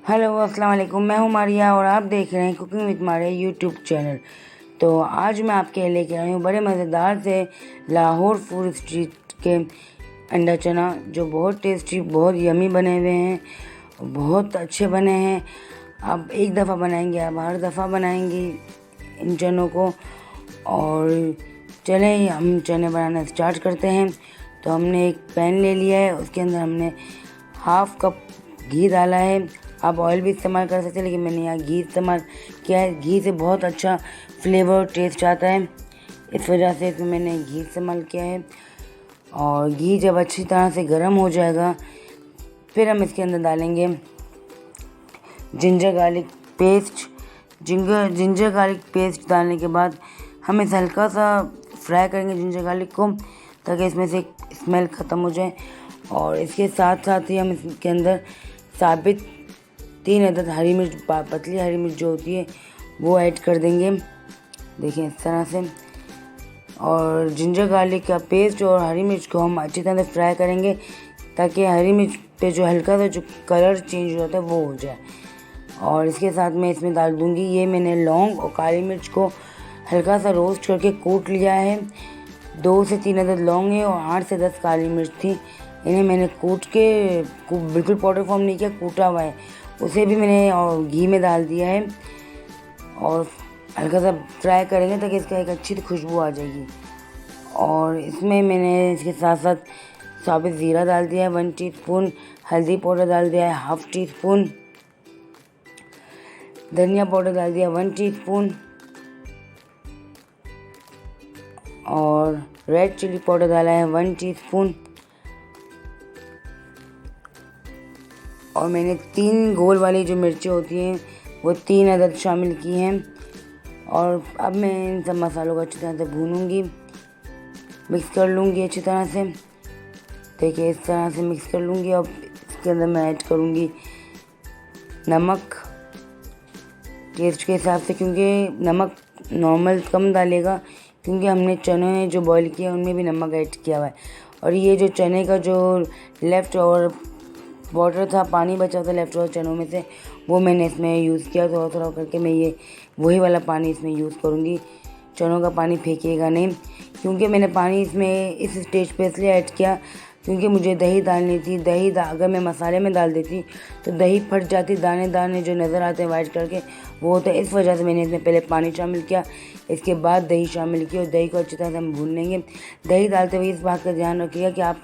Hello अस्सलाम वालेकुम। मैं हूँ मारिया और आप देख रहे हैं cooking with Maria YouTube channel. तो आज मैं आपके लिए लेके आई हूँ बड़े मज़ेदार से लाहौर फूड स्ट्रीट के अंडा चना, जो बहुत टेस्टी, बहुत यमी बने हुए हैं, बहुत अच्छे बने हैं। आप एक दफ़ा बनाएंगे, आप हर दफ़ा बनाएंगे इन चनों को। और चलें हम चने बनाना स्टार्ट करते हैं। तो हमने एक पैन ले लिया है, उसके अंदर हमने हाफ कप घी डाला है। आप ऑयल भी इस्तेमाल कर सकते हैं, लेकिन मैंने यहाँ घी इस्तेमाल किया है। घी से बहुत अच्छा फ्लेवर और टेस्ट आता है, इस वजह से इसमें मैंने घी इस्तेमाल किया है। और घी जब अच्छी तरह से गर्म हो जाएगा, फिर हम इसके अंदर डालेंगे ginger garlic paste. Ginger garlic paste डालने के बाद हम इसे हल्का सा फ्राई करेंगे जिंजर गार्लिक को, ताकि इसमें से स्मेल ख़त्म हो जाए। और इसके साथ साथ ही हम इसके अंदर साबित 3 अदद हरी मिर्च, पतली हरी मिर्च जो होती है, वो ऐड कर देंगे। देखिए इस तरह से। और जिंजर गार्लिक का पेस्ट और हरी मिर्च को हम अच्छी तरह से फ्राई करेंगे, ताकि हरी मिर्च पे जो हल्का सा जो कलर चेंज हो जाता है वो हो जाए। और इसके साथ मैं इसमें डाल दूँगी, ये मैंने लौंग और काली मिर्च को हल्का सा रोस्ट करके कूट लिया है। 2 से 3 अदद लौंग है और 8 से 10 काली मिर्च थी। इन्हें मैंने कूट के बिल्कुल पाउडर फॉर्म नहीं किया, कूटा हुआ है, उसे भी मैंने और घी में डाल दिया है। और हल्का सा फ्राई करेंगे ताकि इसका एक अच्छी खुशबू आ जाएगी। और इसमें मैंने इसके साथ साथ साबित ज़ीरा डाल दिया है 1 टीस्पून, हल्दी पाउडर डाल दिया है 1/2 टीस्पून, धनिया पाउडर डाल दिया 1 टीस्पून, और रेड चिली पाउडर डाला है 1 टीस्पून। और मैंने 3 गोल वाली जो मिर्चें होती हैं वो 3 अदद शामिल की हैं। और अब मैं इन सब मसालों को अच्छी तरह से भूनूंगी, मिक्स कर लूँगी अच्छी तरह से। देखिए इस तरह से मिक्स कर लूँगी। अब इसके अंदर मैं ऐड करूँगी नमक टेस्ट के हिसाब से, क्योंकि नमक नॉर्मल कम डालेगा, क्योंकि हमने चने जो बॉईल किए उनमें भी नमक ऐड किया हुआ है। और ये जो चने का जो लेफ़्ट और वाटर था, पानी बचा था लेफ़्ट ओवर चनों में से, वो मैंने इसमें यूज़ किया। थोड़ा थोड़ा करके मैं ये वही वाला पानी इसमें यूज़ करूँगी। चनों का पानी फेंकिएगा नहीं, क्योंकि मैंने पानी इसमें इस स्टेज पे इसलिए ऐड किया क्योंकि मुझे दही डालनी थी। अगर मैं मसाले में डाल देती तो दही फट जाती, दाने दाने जो नज़र आते हैं वाइट करके वो होता है। इस वजह से मैंने इसमें पहले पानी शामिल किया, इसके बाद दही शामिल की, और दही को अच्छी तरह से हम भून लेंगे। दही डालते हुए इस बात का ध्यान रखिएगा कि आप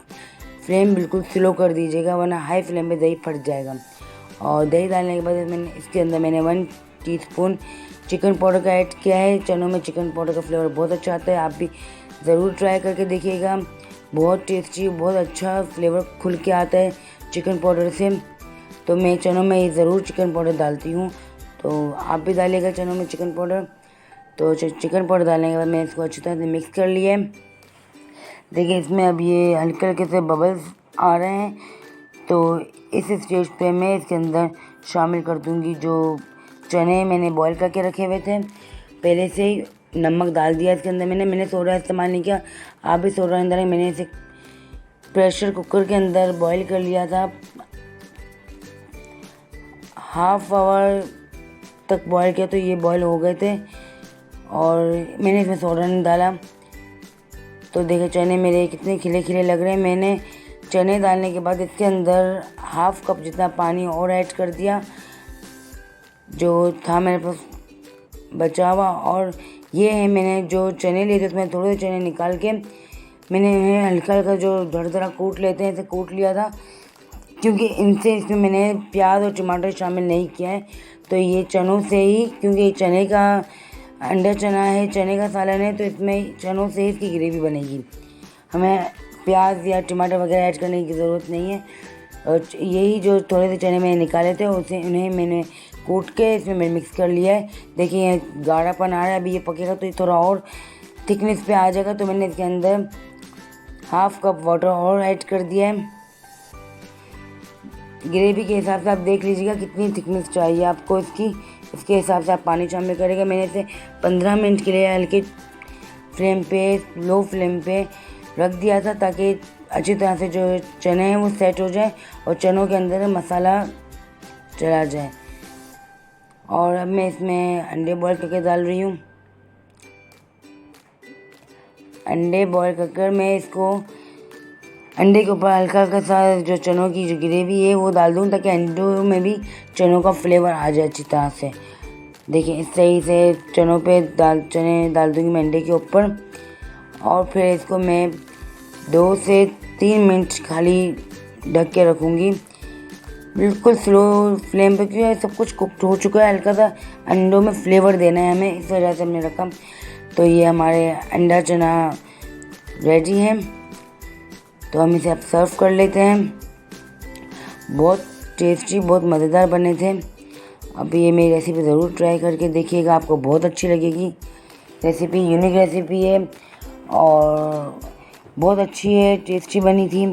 फ्लेम बिल्कुल स्लो कर दीजिएगा, वरना हाई फ्लेम पे दही फट जाएगा। और दही डालने के बाद इसके अंदर मैंने 1 टीस्पून चिकन पाउडर का ऐड किया है। चनों में चिकन पाउडर का फ्लेवर बहुत अच्छा आता है, आप भी ज़रूर ट्राई करके देखिएगा। बहुत टेस्टी, बहुत अच्छा फ्लेवर खुल के आता है चिकन पाउडर से। तो मैं चनों में ज़रूर चिकन पाउडर डालती हूँ, तो आप भी डालिएगा चनों में चिकन पाउडर। तो चिकन पाउडर डालने के बाद मैंने इसको अच्छी तरह से मिक्स कर लिया है। देखिए इसमें अब ये हल्के हल्के से बबल्स आ रहे हैं। तो इस स्टेज पे मैं इसके अंदर शामिल कर दूंगी जो चने मैंने बॉईल करके रखे हुए थे पहले से ही। नमक डाल दिया इसके अंदर मैंने सोडा इस्तेमाल नहीं किया, आप भी सोडा नहीं डालें। मैंने इसे प्रेशर कुकर के अंदर बॉईल कर लिया था, ½ आवर तक बॉईल किया, तो ये बॉईल हो गए थे। और मैंने इसमें सोडा नहीं डाला। तो देखिए चने मेरे कितने खिले खिले लग रहे हैं। मैंने चने डालने के बाद इसके अंदर ½ कप जितना पानी और ऐड कर दिया, जो था मेरे पास बचा हुआ। और ये है, मैंने जो चने लिए थे उसमें थोड़े चने निकाल के मैंने इन्हें हल्का हल्का जो दरदरा कूट लेते हैं इसे कूट लिया था, क्योंकि इसमें मैंने प्याज और टमाटर शामिल नहीं किया है। तो ये चनों से ही, क्योंकि चने का अंडा चना है, चने का सालन है, तो इसमें चनों से ही इसकी ग्रेवी बनेगी। हमें प्याज या टमाटर वगैरह ऐड करने की ज़रूरत नहीं है। और यही जो थोड़े से चने मैंने निकाले थे उन्हें मैंने कूट के इसमें मैंने मिक्स कर लिया है। देखिए ये गाढ़ापन आ रहा है, अभी ये पकेगा तो ये थोड़ा और थिकनेस पे आ जाएगा। तो मैंने इसके अंदर ½ कप वाटर और ऐड कर दिया है। ग्रेवी के हिसाब से आप देख लीजिएगा कितनी थिकनेस चाहिए आपको इसके हिसाब से आप पानी शामिल करेंगे। मैंने इसे 15 मिनट के लिए हल्के फ्लेम पे, लो फ्लेम पे रख दिया था, ताकि अच्छी तरह से जो चने हैं वो सेट हो जाए और चनों के अंदर मसाला चला जाए। और अब मैं इसमें अंडे बॉईल करके डाल रही हूँ। अंडे बॉईल कर मैं इसको अंडे के ऊपर हल्का हल्का सा जो चनों की जो ग्रेवी है वो डाल दूँ, ताकि अंडों में भी चनों का फ्लेवर आ जाए अच्छी तरह से। देखिए इस सही से चने डाल दूँगी मैं अंडे के ऊपर। और फिर इसको मैं 2 से 3 मिनट खाली ढक के रखूँगी, बिल्कुल स्लो फ्लेम पे, क्योंकि सब कुछ कुक हो चुका है। हल्का सा अंडों में फ्लेवर देना है हमें, इस वजह से हमने रखा। तो ये हमारे अंडा चना रेडी है, तो हम इसे अब सर्व कर लेते हैं। बहुत टेस्टी, बहुत मज़ेदार बने थे। अब ये मेरी रेसिपी ज़रूर ट्राई करके देखिएगा, आपको बहुत अच्छी लगेगी। रेसिपी यूनिक रेसिपी है और बहुत अच्छी है, टेस्टी बनी थी।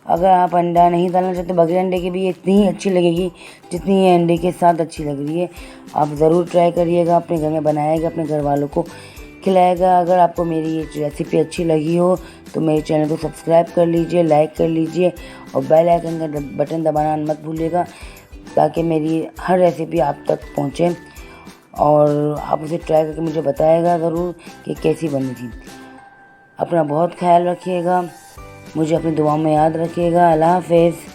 अगर आप अंडा नहीं डालना चाहते, बगैर अंडे के भी ये इतनी ही अच्छी लगेगी जितनी ये अंडे के साथ अच्छी लग रही है। आप ज़रूर ट्राई करिएगा, अपने घर में बनाइएगा, अपने घर वालों को खिलाएगा। अगर आपको मेरी ये रेसिपी अच्छी लगी हो तो मेरे चैनल को सब्सक्राइब कर लीजिए, लाइक कर लीजिए और बेल आइकन का बटन दबाना मत भूलिएगा, ताकि मेरी हर रेसिपी आप तक पहुँचे। और आप उसे ट्राई करके मुझे बताइएगा ज़रूर कि कैसी बनी थी। अपना बहुत ख्याल रखिएगा, मुझे अपनी दुआओं में याद रखिएगा। अल्लाह हाफ़िज़।